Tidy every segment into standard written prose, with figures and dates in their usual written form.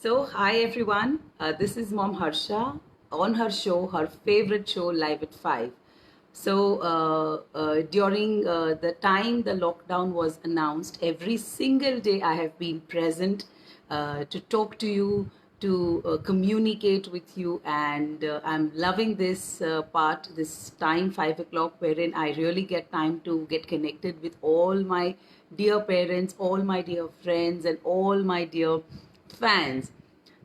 Hi everyone. This is Mom Harsha on her show, her favorite show, Live at 5. During the time the lockdown was announced, every single day I have been present to talk to you, to communicate with you, and I'm loving this part, this time, 5 o'clock, wherein I really get time to get connected with all my dear parents, all my dear friends, and all my dear fans.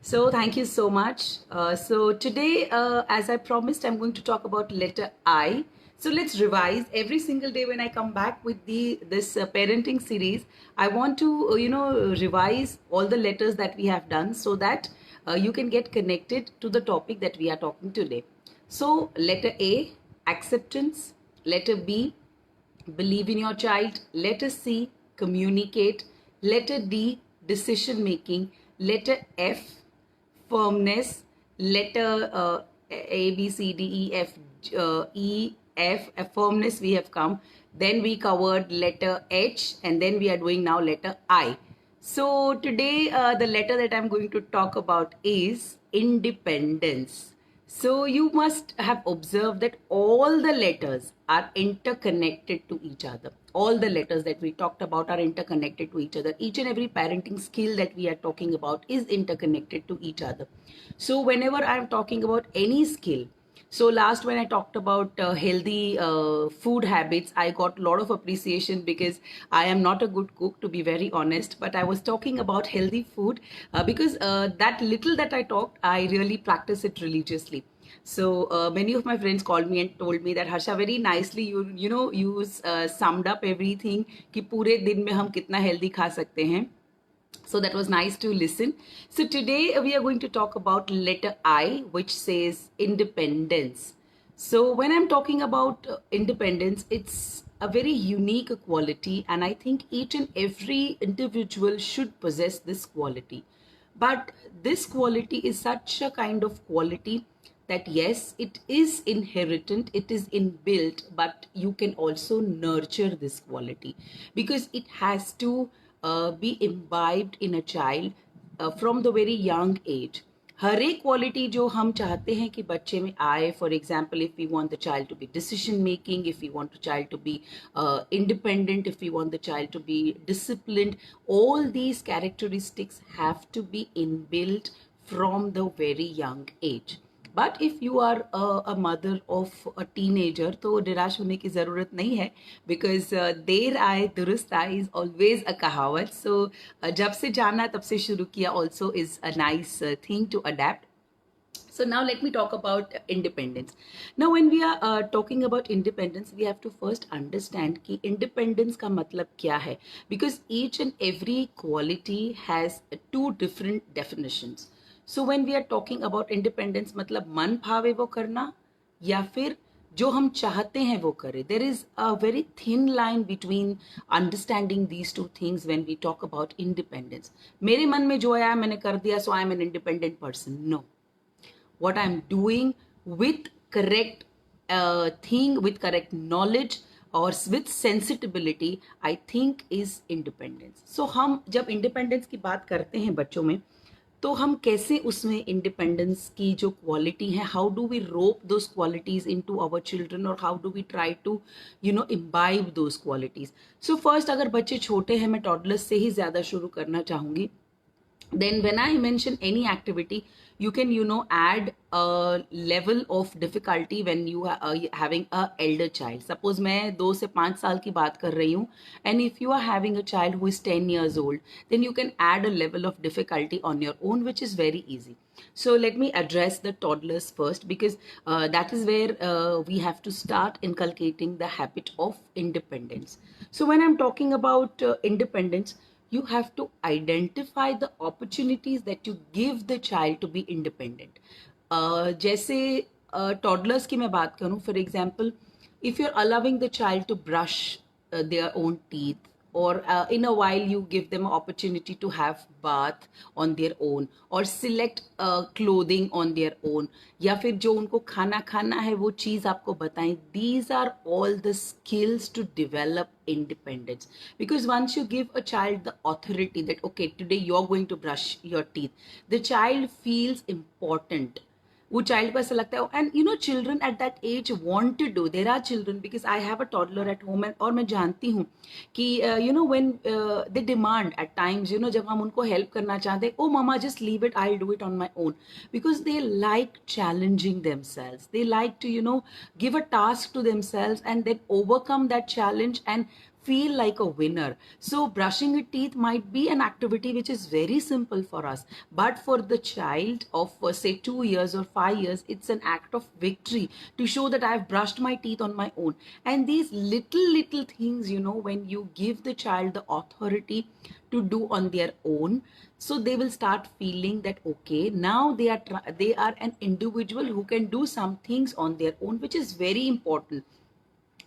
So thank you so much. So today, as I promised, I'm going to talk about letter I. So let's revise every single day when I come back with the this parenting series. I want to revise all the letters that we have done so that you can get connected to the topic that we are talking today. So letter A, acceptance. Letter B, believe in your child. Letter C, communicate. Letter D, decision making. Letter F, firmness. Letter A, B, C, D, E, F, E, F, firmness we have come. Then we covered letter H, and then we are doing now letter I. So today the letter that I'm going to talk about is independence. So you must have observed that all the letters are interconnected to each other. All the letters that we talked about are interconnected to each other. Each and every parenting skill that we are talking about is interconnected to each other. So whenever I'm talking about any skill, so last when I talked about healthy food habits, I got a lot of appreciation because I am not a good cook, to be very honest. But I was talking about healthy food because that little that I talked, I really practice it religiously. So many of my friends called me and told me that Harsha, very nicely you summed up everything कि पूरे दिन में हम कितना healthy खा सकते हैं. So that was nice to listen. So today we are going to talk about letter I, which says independence. So when I'm talking about independence, it's a very unique quality, and I think each and every individual should possess this quality. But this quality is such a kind of quality that yes, it is inherited, it is inbuilt, but you can also nurture this quality because it has to be imbibed in a child from the very young age. हर एक quality जो हम चाहते हैं कि बच्चे में आए, for example if we want the child to be decision making, if we want the child to be independent, if we want the child to be disciplined, all these characteristics have to be inbuilt from the very young age. But if you are a mother of a teenager तो निराश होने की ज़रूरत नहीं है because there आए दुरुस्त आए इज़ ऑलवेज अ कहावत. सो जब से जाना तब से शुरू किया also is a nice thing to adapt. So now let me talk about independence. Now when we are talking about independence, we have to first understand कि independence का मतलब क्या है, because each and every quality has two different definitions. So when we are talking about independence, मतलब मन भावे वो करना या फिर जो हम चाहते हैं वो करें. There is a very thin line between understanding these two things when we talk about independence. मेरे मन में जो आया मैंने कर दिया, so I am an independent person. No, what I'm doing with correct thing, with correct knowledge or with sensitivity, I think is independence. So हम जब independence की बात करते हैं बच्चों में, तो हम कैसे उसमें इंडिपेंडेंस की जो क्वालिटी है, how do we rope those qualities into our children और how do we try to imbibe those qualities. So first अगर बच्चे छोटे हैं, मैं टॉडलर्स से ही ज़्यादा शुरू करना चाहूँगी. Then when I mention any activity, you can add a level of difficulty when you are having a elder child. Suppose मैं 2 से 5 साल की बात कर रही हूँ, and if you are having a child who is 10 years old, then you can add a level of difficulty on your own, which is very easy. So let me address the toddlers first, because that is where we have to start inculcating the habit of independence. So when I'm talking about independence, you have to identify the opportunities that you give the child to be independent. जैसे toddlers की मैं बात करूँ, for example, if you're allowing the child to brush their own teeth, or in a while you give them an opportunity to have bath on their own or select clothing on their own, या फिर जो उनको खाना खाना है वो चीज़ आपको बताएं. These are all the skills to develop independence, because once you give a child the authority that okay, today you're going to brush your teeth, the child feels important. वो चाइल्ड को ऐसा लगता है. And you know children at that age want to do. There are children, because I have a toddler at home, और मैं जानती हूँ कि you know when they demand at times, you know जब हम उनको हेल्प करना चाहते हैं, oh mama just leave it, I will do it on my own, because they like challenging themselves. They like to, you know, give a task to themselves and then overcome that challenge and feel like a winner. So brushing your teeth might be an activity which is very simple for us, but for the child of say 2 years or 5 years, it's an act of victory to show that I've brushed my teeth on my own. And these little things, you know, when you give the child the authority to do on their own, so they will start feeling that okay, now they are an individual who can do some things on their own, which is very important.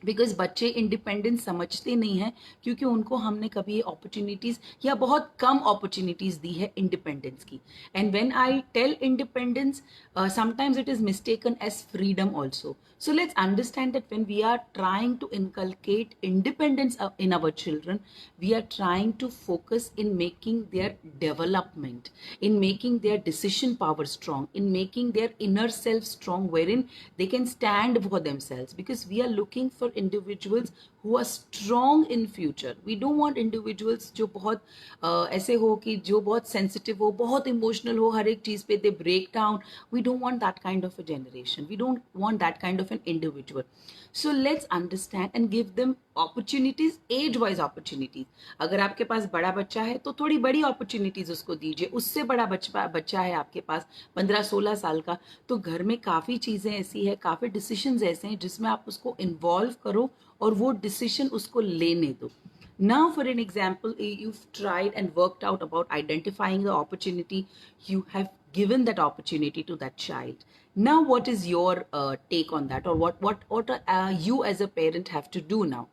Because बच्चे independence समझते नहीं हैं क्योंकि उनको हमने कभी opportunities या बहुत कम अपॉर्चुनिटीज़ दी है इंडिपेंडेंस की. And when I tell independence, sometimes it is mistaken as freedom also. So let's understand that when we are trying to inculcate independence in our children, we are trying to focus in making their development, in making their decision power strong, in making their inner self strong, wherein they can stand for themselves, because we are looking for individuals who are strong in future. We don't want individuals जो बहुत ऐसे हो कि जो बहुत sensitive हो, बहुत emotional हो, हर एक चीज़ पे they break down. We don't want that kind of a generation. We don't want that kind of an individual. So let's understand and give them opportunities, age-wise opportunities. अगर आपके पास बड़ा बच्चा है तो थोड़ी बड़ी opportunities उसको दीजिए. उससे बड़ा बच्चा है आपके पास 15-16 साल का, तो घर में काफ़ी चीज़ें ऐसी है, काफ़ी decisions ऐसे हैं जिसमें आप उसको involve करो और वो decision उसको लेने दो. Now, for an example, you've tried and worked out about identifying the opportunity. You have given that opportunity to that child. Now, what is your take on that, or what you as a parent have to do now?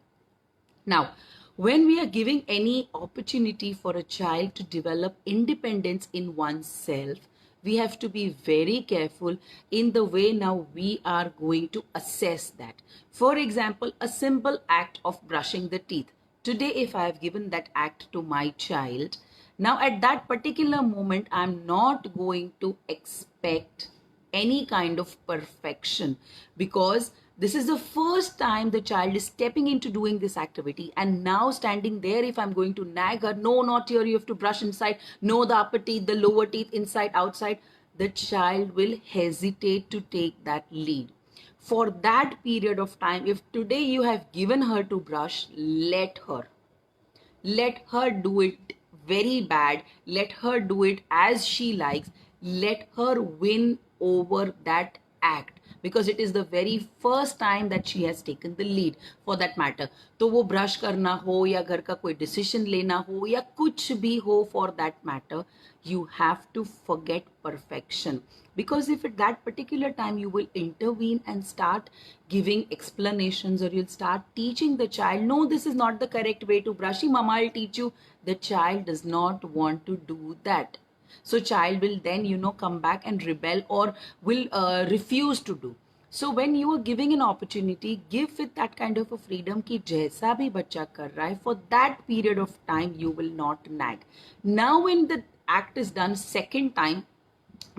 Now, when we are giving any opportunity for a child to develop independence in oneself, we have to be very careful in the way now we are going to assess that. For example, a simple act of brushing the teeth. Today, if I have given that act to my child, now at that particular moment, I'm not going to expect any kind of perfection, because this is the first time the child is stepping into doing this activity, and now standing there, if I'm going to nag her, no, not here, you have to brush inside, no, the upper teeth, the lower teeth, inside, outside, the child will hesitate to take that lead. For that period of time, if today you have given her to brush, let her do it very bad, let her do it as she likes, let her win over that act, because it is the very first time that she has taken the lead for that matter. तो वो brush करना हो या घर का कोई decision लेना हो या कुछ भी हो, for that matter, you have to forget perfection. Because if at that particular time you will intervene and start giving explanations, or you'll start teaching the child, no, this is not the correct way to brush, mama, I'll teach you, the child does not want to do that. So child will then, you know, come back and rebel or will refuse to do. So when you are giving an opportunity, give with that kind of a freedom कि जैसा भी बच्चा कर रहा है, for that period of time you will not nag. Now when the act is done second time,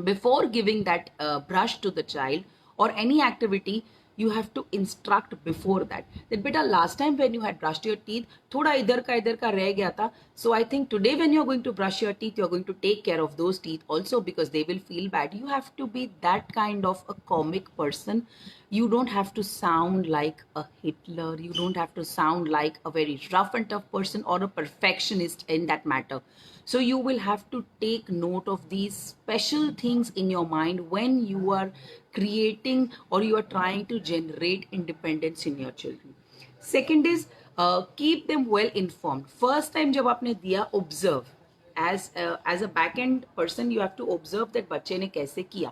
before giving that brush to the child or any activity, you have to instruct before that beta last time when you had brushed your teeth thoda idhar ka reh gaya tha, so I think today when you're going to brush your teeth, you're going to take care of those teeth also, because they will feel bad. You have to be that kind of a comic person. You don't have to sound like a Hitler, you don't have to sound like a very rough and tough person or a perfectionist in that matter. So you will have to take note of these special things in your mind when you are creating or you are trying to generate independence in your children. Second is keep them well informed. First time जब आपने दिया, observe. As a back end person, you have to observe that बच्चे ने कैसे किया.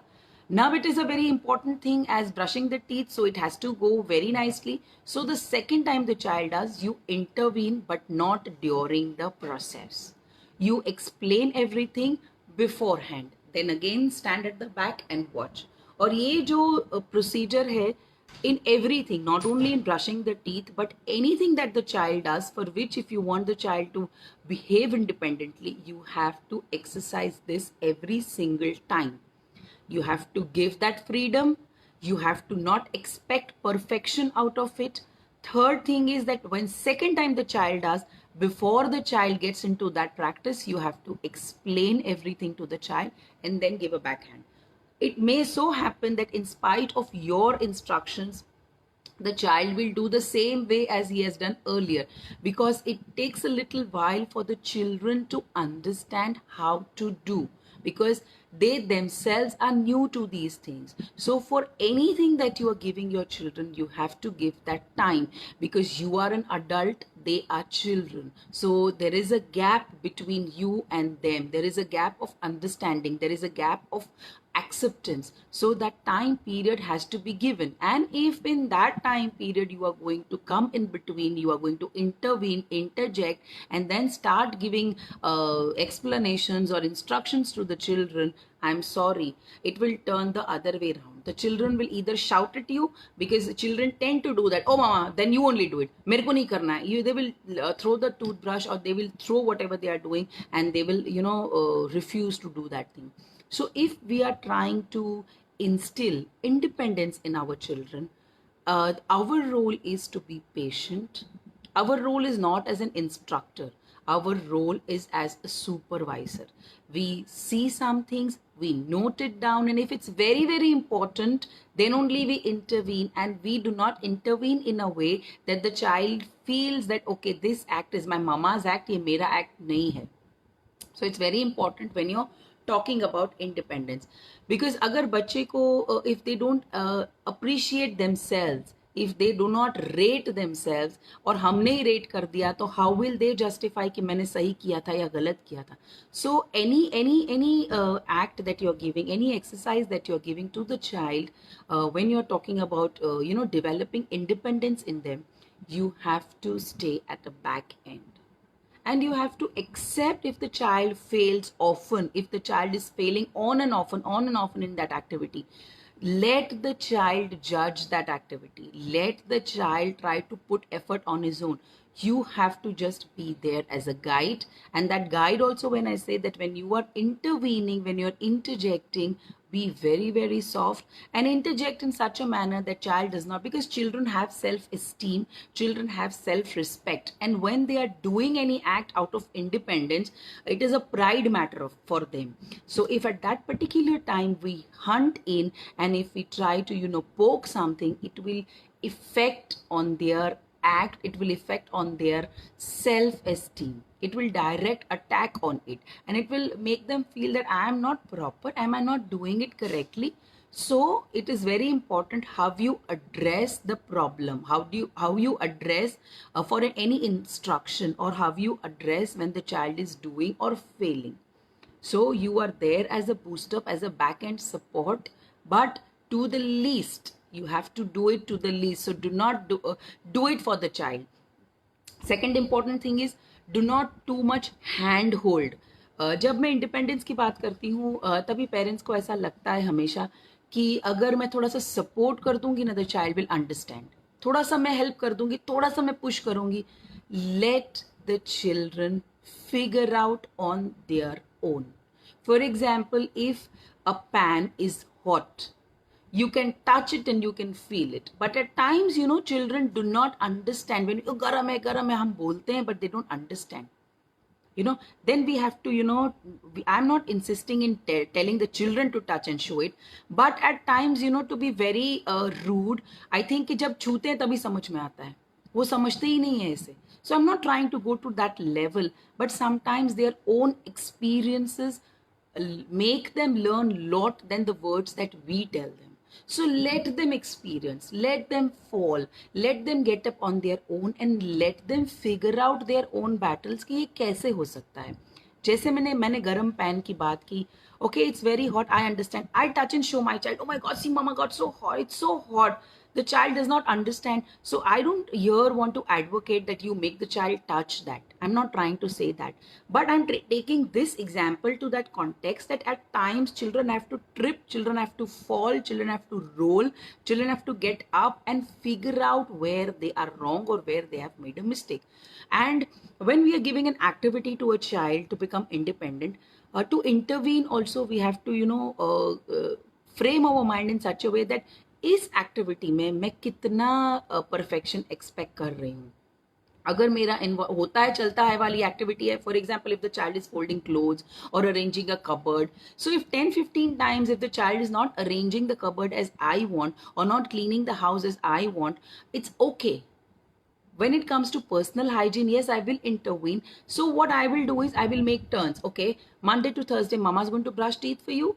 Now it is a very important thing as brushing the teeth, so it has to go very nicely. So the second time the child does, you intervene but not during the process. You explain everything beforehand, then again stand at the back and watch. और ये जो procedure है, in everything, not only in brushing the teeth, but anything that the child does, for which if you want the child to behave independently, you have to exercise this every single time. You have to give that freedom. You have to not expect perfection out of it. Third thing is that when second time the child does, before the child gets into that practice, you have to explain everything to the child and then give a backhand. It may so happen that in spite of your instructions, the child will do the same way as he has done earlier, because it takes a little while for the children to understand how to do, because they themselves are new to these things. So for anything that you are giving your children, you have to give that time, because you are an adult, they are children. So there is a gap between you and them. There is a gap of understanding. There is a gap of acceptance. So that time period has to be given. And if in that time period you are going to come in between, you are going to intervene, interject, and then start giving explanations or instructions to the children, I'm sorry, it will turn the other way around. The children will either shout at you, because the children tend to do that. Oh mama, then you only do it. Mere ko nahi karna hai. They will throw the toothbrush, or they will throw whatever they are doing, and they will, refuse to do that thing. So if we are trying to instill independence in our children, our role is to be patient. Our role is not as an instructor. Our role is as a supervisor. We see some things, we note it down, and if it's very, very important, then only we intervene. And we do not intervene in a way that the child feels that, okay, this act is my mama's act, ye mera act nahi hai. So it's very important when you're talking about independence, because agar bachche ko if they don't appreciate themselves, if they do not rate themselves, और हमने ही rate कर दिया, तो how will they justify कि मैंने सही किया था या गलत किया था? So any act that you're giving, any exercise that you're giving to the child, when you're talking about developing independence in them, you have to stay at the back end. And you have to accept if the child fails often, if the child is failing on and often in that activity. Let the child judge that activity. Let the child try to put effort on his own. You have to just be there as a guide. And that guide also, when I say that when you are intervening, when you're interjecting, be very, very soft and interject in such a manner that child does not, because children have self-esteem, children have self-respect, and when they are doing any act out of independence, it is a pride matter for them. So if at that particular time we hunt in, and if we try to poke something, it will affect on their act, it will affect on their self-esteem, it will direct attack on it, and it will make them feel that I am not proper, am I not doing it correctly? So it is very important how you address the problem, how you address for any instruction, or how you address when the child is doing or failing. So you are there as a boost up, as a back end support, but to the least. You have to do it to the least. So do not do it for the child. Second important thing is, do not too much hand hold. जब मैं independence की बात करती हूँ, तभी parents को ऐसा लगता है हमेशा कि अगर मैं थोड़ा सा सपोर्ट कर दूंगी ना, द चाइल्ड विल अंडरस्टैंड. थोड़ा सा मैं हेल्प कर दूंगी, थोड़ा सा मैं पुश करूंगी. Let the children figure out on their own. For example, if a pan is hot, you can touch it and you can feel it. But at times, children do not understand. When garam hai, hum bolte hain, but they don't understand. Then we have to, I'm not insisting in telling the children to touch and show it. But at times, to be very rude, I think कि जब छूते हैं तभी समझ में आता है. वो समझते ही नहीं है इसे. So I'm not trying to go to that level. But sometimes their own experiences make them learn lot than the words that we tell them. So let them experience, let them fall, let them get up on their own, and let them figure out their own battles कि ये कैसे हो सकता है. जैसे मैंने मैंने गर्म पैन की बात की, okay, it's very hot, I understand, I touch and show my child, oh my god, see mama got so hot, it's so hot. The child does not understand. So I don't here want to advocate that you make the child touch that. I'm not trying to say that, but I'm taking this example to that context that at times children have to trip, children have to fall, children have to roll, children have to get up and figure out where they are wrong or where they have made a mistake. And when we are giving an activity to a child to become independent, to intervene also, we have to frame our mind in such a way that इस activity में मैं कितना perfection expect कर रही हूँ. अगर मेरा होता है चलता है वाली एक्टिविटी है, for example if the child is folding clothes और arranging a cupboard, so if 10-15 times if the child is not arranging the cupboard as I want or not cleaning the house as I want, it's okay. When it comes to personal hygiene, yes, I will intervene. So what I will do is I will make turns. Okay, Monday to Thursday mama's going to brush teeth for you,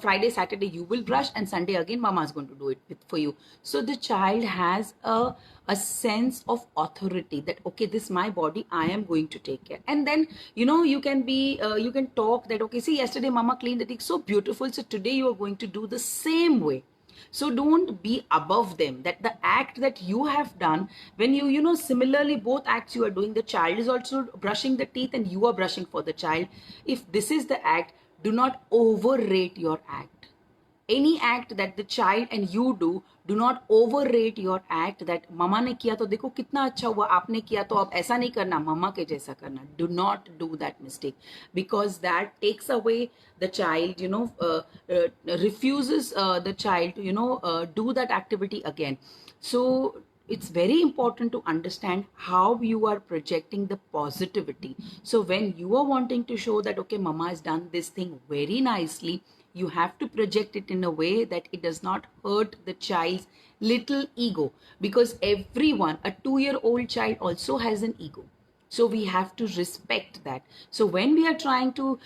Friday Saturday you will brush, and Sunday again mama's going to do it for you. So the child has a sense of authority that okay, this is my body, I am going to take care. And then you can be you can talk that okay, see, yesterday mama cleaned the teeth so beautiful, so today you are going to do the same way. So don't be above them, that the act that you have done, when similarly both acts you are doing, the child is also brushing the teeth and you are brushing for the child. If this is the act, do not overrate your act. Any act that the child and you do not overrate your act, that mama ने किया तो देखो कितना अच्छा हुआ, आपने किया तो अब ऐसा नहीं करना, मम्मा के जैसा करना. Do not do that mistake, because that takes away the child, refuses the child to do that activity again. So it's very important to understand how you are projecting the positivity. So when you are wanting to show that okay, mama has done this thing very nicely, you have to project it in a way that it does not hurt the child's little ego, because everyone, a 2-year-old child also has an ego. So we have to respect that. So when we are trying to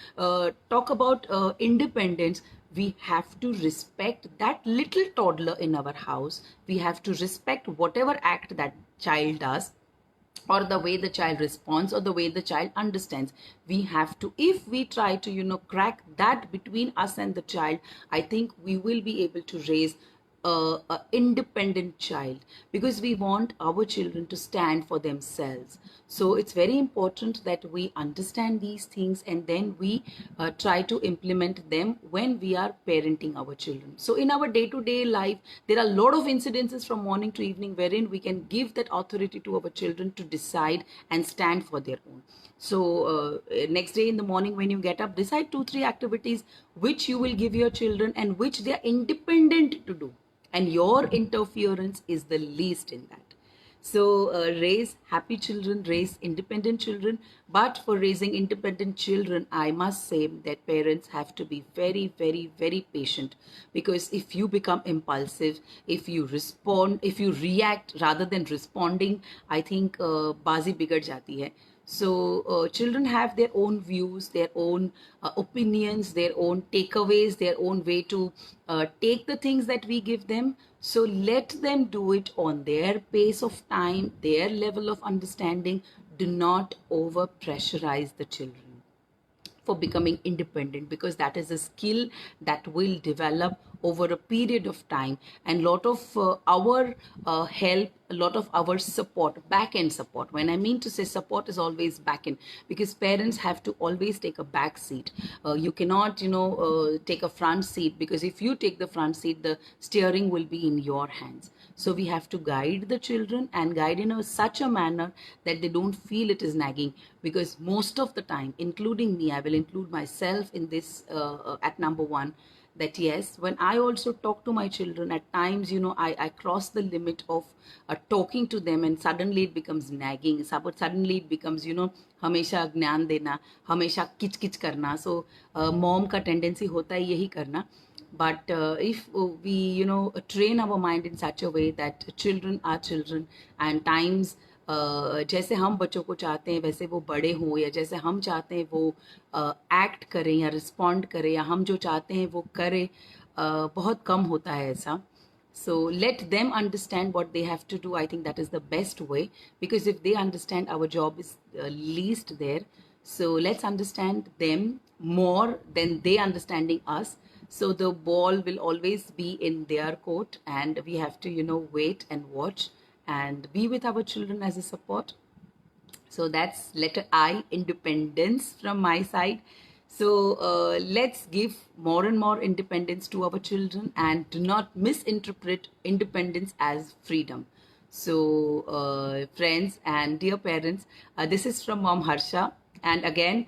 talk about independence, we have to respect that little toddler in our house. We have to respect whatever act that child does, or the way the child responds, or the way the child understands. We have to, if we try to crack that between us and the child, I think we will be able to raise a independent child, because we want our children to stand for themselves. So it's very important that we understand these things, and then we try to implement them when we are parenting our children. So in our day-to-day life, there are a lot of incidences from morning to evening wherein we can give that authority to our children to decide and stand for their own. So next day in the morning when you get up, decide 2-3 activities which you will give your children and which they are independent to do, and your interference is the least in that. So raise happy children, raise independent children. But for raising independent children, I must say that parents have to be very, very, very patient, because if you become impulsive, if you respond, if you react rather than responding, I think bazi bigad jati hai. So children have their own views, their own opinions, their own takeaways, their own way to take the things that we give them. So let them do it on their pace of time, their level of understanding. Do not over pressurize the children for becoming independent, because that is a skill that will develop over a period of time. And lot of our help, a lot of our support, back end support, when I mean to say support, is always back end, because parents have to always take a back seat. You cannot take a front seat, because if you take the front seat, the steering will be in your hands. So we have to guide the children, and guide in such a manner that they don't feel it is nagging. Because most of the time, including me, I will include myself in this at number one, that yes, when I also talk to my children, at times, I cross the limit of talking to them, and suddenly it becomes nagging. Suddenly it becomes, हमेशा ज्ञान देना, हमेशा किच किच करना. So mom का tendency होता है यही करना. But if we train our mind in such a way that children are children, and times जैसे हम बच्चों को चाहते हैं वैसे वो बड़े हों, या जैसे हम चाहते हैं वो एक्ट करें या रिस्पॉन्ड करें, या हम जो चाहते हैं वो करें, बहुत कम होता है ऐसा. So let them understand what they have to do. I think that is the best way, because if they understand, our job is least there. So let's understand them more than they understanding us. So the ball will always be in their court, and we have to, wait and watch and be with our children as a support. So that's letter I, independence from my side. So let's give more and more independence to our children and do not misinterpret independence as freedom. So, friends and dear parents, this is from Mom Harsha. And again,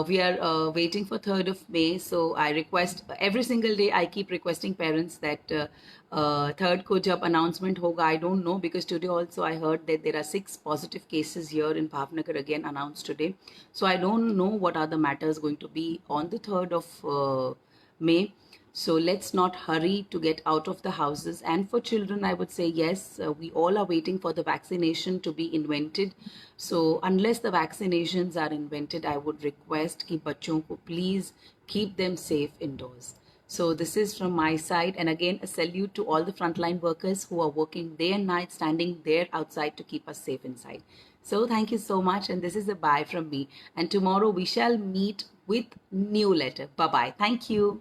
we are waiting for 3rd of May. So I request every single day, I keep requesting parents that 3rd ko jab announcement hoga, I don't know, because today also I heard that there are 6 positive cases here in Bhavnagar again announced today. So I don't know what are the matters going to be on the 3rd of May. So let's not hurry to get out of the houses. And for children, I would say yes, we all are waiting for the vaccination to be invented. So unless the vaccinations are invented, I would request कि बच्चों को please keep them safe indoors. So this is from my side. And again, a salute to all the frontline workers who are working day and night, standing there outside to keep us safe inside. So thank you so much. And this is a bye from me. And tomorrow we shall meet with new letter. Bye-bye. Thank you.